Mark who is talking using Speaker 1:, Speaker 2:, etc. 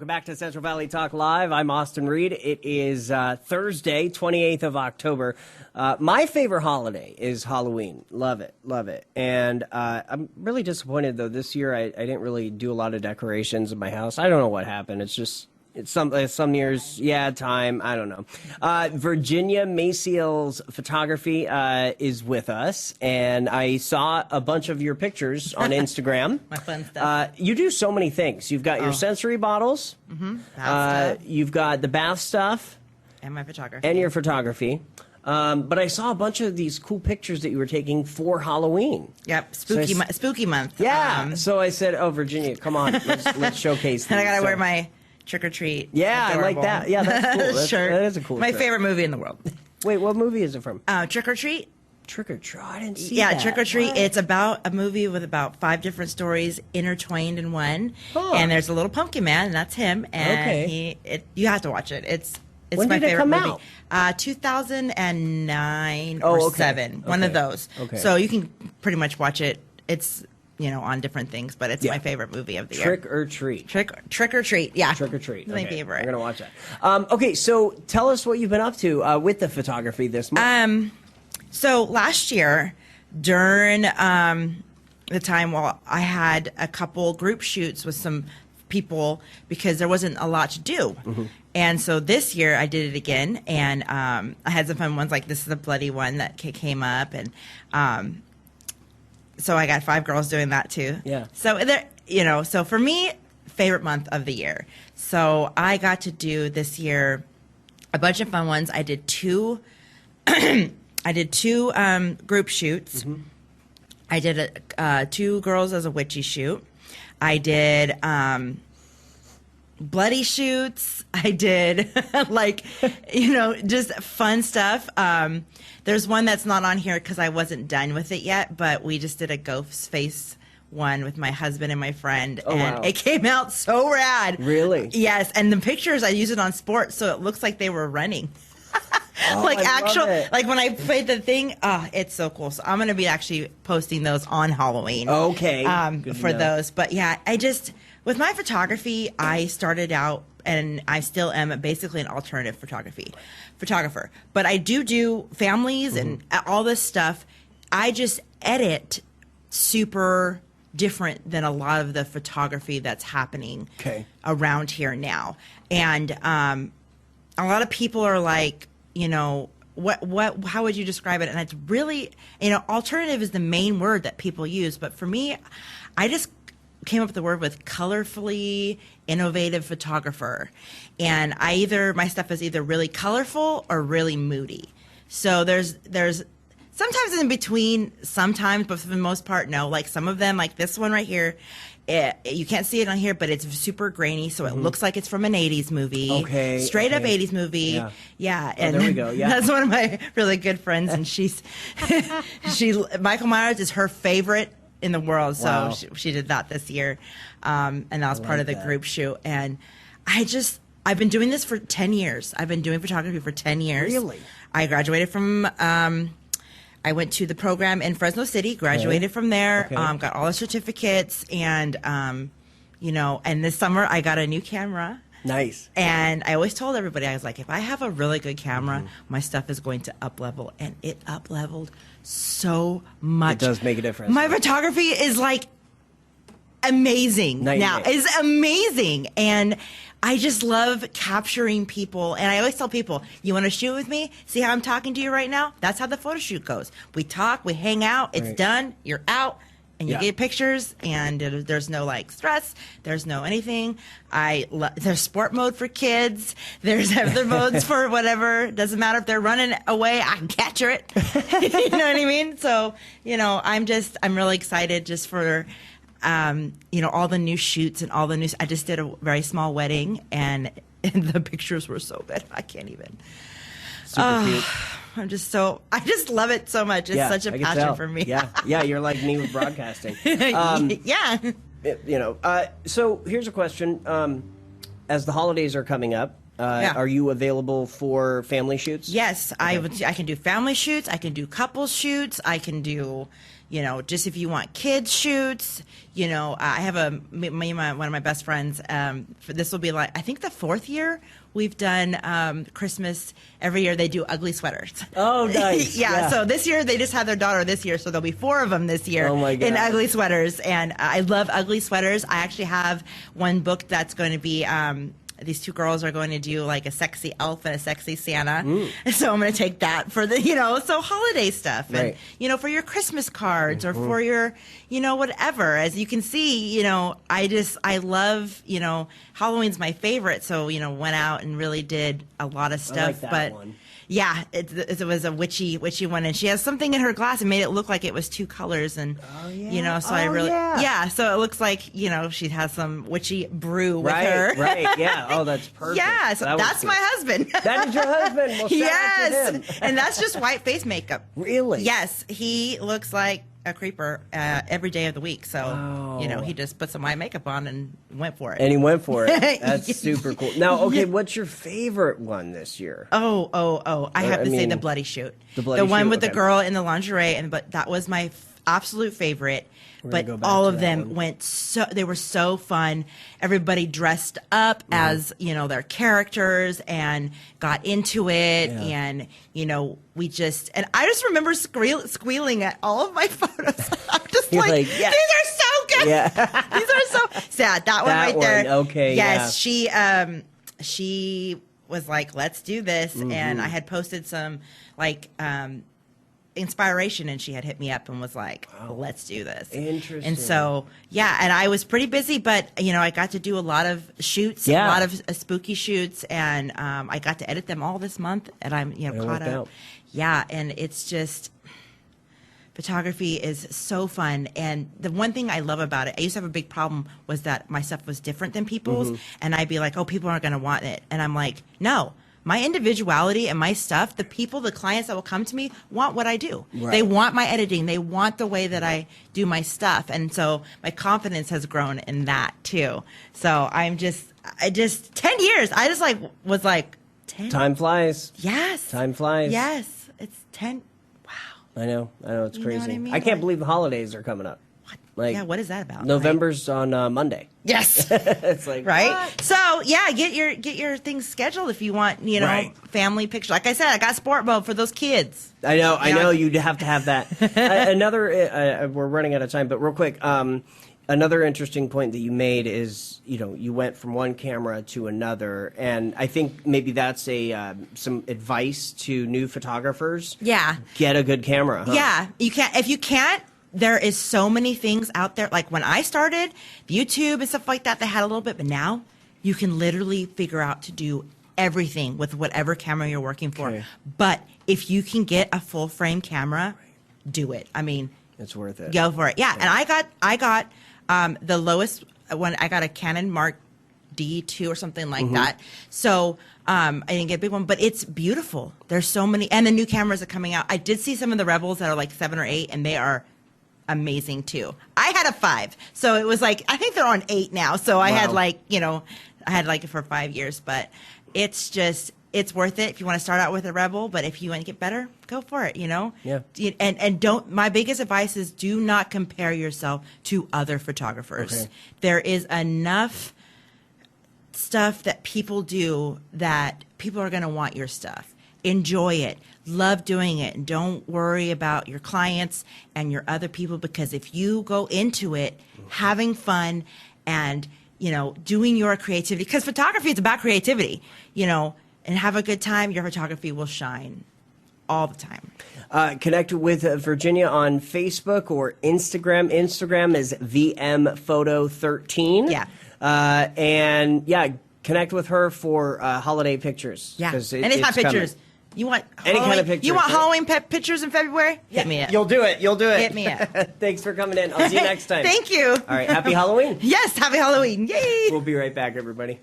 Speaker 1: Welcome back to Central Valley Talk Live. I'm Austin Reed. It is Thursday, 28th of October. My favorite holiday is Halloween. Love it, love it. And I'm really disappointed, though. This year I didn't really do a lot of decorations in my house. I don't know what happened. It's some years, time. I don't know. Virginia Maciel's photography is with us, and I saw a bunch of your pictures on Instagram.
Speaker 2: My fun stuff.
Speaker 1: You do so many things. You've got your sensory bottles.
Speaker 2: Mm-hmm.
Speaker 1: You've got the bath stuff.
Speaker 2: And my photography.
Speaker 1: And your photography. But I saw a bunch of these cool pictures that you were taking for Halloween.
Speaker 2: Yep, spooky month.
Speaker 1: Yeah. So I said, "Oh, Virginia, come on, let's showcase these."
Speaker 2: And I gotta wear my trick or treat.
Speaker 1: Yeah,
Speaker 2: adorable.
Speaker 1: I like that. Yeah, that's cool. That is a cool.
Speaker 2: My favorite movie in the world.
Speaker 1: Wait, what movie is it from?
Speaker 2: Trick or Treat.
Speaker 1: Trick or Treat. I didn't see
Speaker 2: Yeah,
Speaker 1: that.
Speaker 2: Trick or Treat.
Speaker 1: What?
Speaker 2: It's about a movie with about 5 different stories intertwined in one.
Speaker 1: Huh.
Speaker 2: And there's a little pumpkin man, and that's him. And you have to watch it. It's
Speaker 1: when
Speaker 2: my
Speaker 1: did it
Speaker 2: favorite
Speaker 1: come
Speaker 2: movie.
Speaker 1: out?
Speaker 2: 2009 or 7. One of those.
Speaker 1: Okay.
Speaker 2: So you can pretty much watch it. It's on different things, but it's my favorite movie of the year.
Speaker 1: Trick or Treat.
Speaker 2: Trick or Treat. Yeah.
Speaker 1: Trick or Treat.
Speaker 2: My favorite.
Speaker 1: I'm gonna watch that. Okay, so tell us what you've been up to with the photography this month.
Speaker 2: So last year, during the time while I had a couple group shoots with some people because there wasn't a lot to do. Mm-hmm. And so this year I did it again, and I had some fun ones, like this is a bloody one that came up, and so I got 5 girls doing that too.
Speaker 1: Yeah.
Speaker 2: So so for me, favorite month of the year. So I got to do this year a bunch of fun ones. I did two group shoots. Mm-hmm. I did 2 girls as a witchy shoot. I did bloody shoots. I did just fun stuff. There's one that's not on here because I wasn't done with it yet, but we just did a ghost face one with my husband and my friend, and it came out so rad.
Speaker 1: Really?
Speaker 2: Yes, and the pictures I used it on sports, so it looks like they were running. Like when I played the thing, it's so cool. So I'm going to be actually posting those on Halloween.
Speaker 1: Okay.
Speaker 2: For those. But yeah, with my photography, I started out, and I still am basically an alternative photographer. But I do families and all this stuff. I just edit super different than a lot of the photography that's happening around here now. And a lot of people are like, how would you describe it? And it's really, alternative is the main word that people use. But for me, I just came up with the word with colorfully innovative photographer. And my stuff is either really colorful or really moody. So there's sometimes in between, but for the most part, no. Like some of them, like this one right here, you can't see it on here, but it's super grainy, so it looks like it's from an 80s movie. Okay. Straight up 80s movie. Yeah. And
Speaker 1: there we go. Yeah.
Speaker 2: That's one of my really good friends, and Michael Myers is her favorite in the world, so she did that this year. And that was part of the group shoot. And I've been doing this for 10 years. I've been doing photography for 10 years.
Speaker 1: Really? I
Speaker 2: graduated from I went to the program in Fresno City, graduated from there, got all the certificates, and, and this summer I got a new camera.
Speaker 1: Nice.
Speaker 2: And I always told everybody, I was like, if I have a really good camera, my stuff is going to up-level. And it up-leveled so much.
Speaker 1: It does make a difference.
Speaker 2: My photography is like amazing now. It's amazing. And I just love capturing people. And I always tell people, you want to shoot with me? See how I'm talking to you right now? That's how the photo shoot goes. We talk, we hang out, it's done, you're out, and you get pictures, and there's no stress, there's no anything. There's sport mode for kids, there's other modes for whatever. Doesn't matter if they're running away, I can capture it. You know what I mean? So, I'm really excited just for all the new shoots and all the new. I just did a very small wedding, and the pictures were so good. I can't even.
Speaker 1: Super cute.
Speaker 2: I just love it so much. It's such a passion for me.
Speaker 1: Yeah, you're like me with broadcasting.
Speaker 2: Yeah.
Speaker 1: So here's a question. As the holidays are coming up,
Speaker 2: Yeah.
Speaker 1: Are you available for family shoots?
Speaker 2: Yes, I can do family shoots. I can do couples shoots. I can do, just if you want kids shoots. I have one of my best friends. This will be like, I think the 4th year we've done Christmas. Every year they do ugly sweaters.
Speaker 1: Oh, nice.
Speaker 2: Yeah. So this year they just had their daughter this year, so there'll be 4 of them this year in ugly sweaters. And I love ugly sweaters. I actually have one book that's going to be. These 2 girls are going to do like a sexy elf and a sexy Santa. So I'm going to take that for the, so holiday stuff.
Speaker 1: Right.
Speaker 2: And, for your Christmas cards or for your, whatever. As you can see, I love, Halloween's my favorite. So, went out and really did a lot of stuff.
Speaker 1: I like that
Speaker 2: but
Speaker 1: one.
Speaker 2: Yeah, it was a witchy one, and she has something in her glass and made it look like it was 2 colors, and so I really, so it looks like she has some witchy brew with her.
Speaker 1: Right, yeah. Oh, that's perfect.
Speaker 2: Yeah, so that's my husband.
Speaker 1: That is your husband. Well, shout out to him.
Speaker 2: And that's just white face makeup.
Speaker 1: Really?
Speaker 2: Yes, he looks like a creeper every day of the week. So, he just put some white makeup on and went for it.
Speaker 1: And he went for it. That's super cool. Now, okay, what's your favorite one this year?
Speaker 2: I have to say the bloody shoot. The one with the girl in the lingerie, but that was my absolute favorite. But all of them they were so fun. Everybody dressed up as, their characters and got into it. Yeah. And, and I just remember squealing at all of my photos. I'm just like, these are so good. Yeah. These are so sad. That one right there.
Speaker 1: Okay.
Speaker 2: Yes. Yeah. She was like, let's do this. And I had posted some inspiration, and she had hit me up and was like, let's do this.
Speaker 1: Interesting.
Speaker 2: And so and I was pretty busy, but I got to do a lot of shoots, a lot of spooky shoots, and I got to edit them all this month, and I'm caught up. And it's just, photography is so fun. And the one thing I love about it, I used to have a big problem, was that my stuff was different than people's, and I'd be like, oh, people aren't going to want it, and I'm like, no, my individuality and my stuff, the clients that will come to me want what I do. Right. They want my editing. They want the way that I do my stuff. And so my confidence has grown in that too. So I just 10 years, I just was like, 10?
Speaker 1: Time flies.
Speaker 2: Yes.
Speaker 1: Time flies.
Speaker 2: Yes. It's 10. Wow.
Speaker 1: I know. It's crazy.
Speaker 2: You know what I mean?
Speaker 1: I can't believe the holidays are coming up.
Speaker 2: What is that about?
Speaker 1: November's on Monday.
Speaker 2: Yes.
Speaker 1: It's like,
Speaker 2: right.
Speaker 1: What?
Speaker 2: So get your things scheduled if you want, family pictures. Like I said, I got sport mode for those kids.
Speaker 1: I know you'd have to have that. We're running out of time, but real quick, another interesting point that you made is, you went from one camera to another, and I think maybe that's some advice to new photographers.
Speaker 2: Yeah.
Speaker 1: Get a good camera. Huh?
Speaker 2: Yeah. If you can't, there is so many things out there. Like when I started, YouTube and stuff like that, they had a little bit, but now you can literally figure out to do everything with whatever camera you're working for. Okay. But if you can get a full frame camera, do it. I mean,
Speaker 1: it's worth it.
Speaker 2: Go for it. Yeah. And I got the lowest one. I got a Canon Mark D2 or something like that. So I didn't get a big one, but it's beautiful. There's so many, and the new cameras are coming out. I did see some of the Rebels that are like 7 or 8, and they are amazing too. I had a 5, so it was like, I think they're on 8 now. So I had I had it for 5 years, but it's worth it if you want to start out with a Rebel. But if you want to get better, go for it.
Speaker 1: Yeah.
Speaker 2: And don't. My biggest advice is do not compare yourself to other photographers. Okay. There is enough stuff that people do that people are going to want your stuff. Enjoy it. Love doing it. And don't worry about your clients and your other people, because if you go into it having fun and, doing your creativity, because photography is about creativity, and have a good time, your photography will shine all the time.
Speaker 1: Connect with Virginia on Facebook or Instagram. Instagram is VMPhoto13.
Speaker 2: Yeah.
Speaker 1: Connect with her for holiday pictures.
Speaker 2: Yeah. Anytime pictures.
Speaker 1: Coming.
Speaker 2: You want
Speaker 1: any kind of pictures?
Speaker 2: You want Halloween pictures in February? Hit me up.
Speaker 1: You'll do it.
Speaker 2: Hit me up.
Speaker 1: Thanks for coming in. I'll see you next time.
Speaker 2: Thank you.
Speaker 1: All right. Happy Halloween.
Speaker 2: Yes. Happy Halloween. Yay.
Speaker 1: We'll be right back, everybody.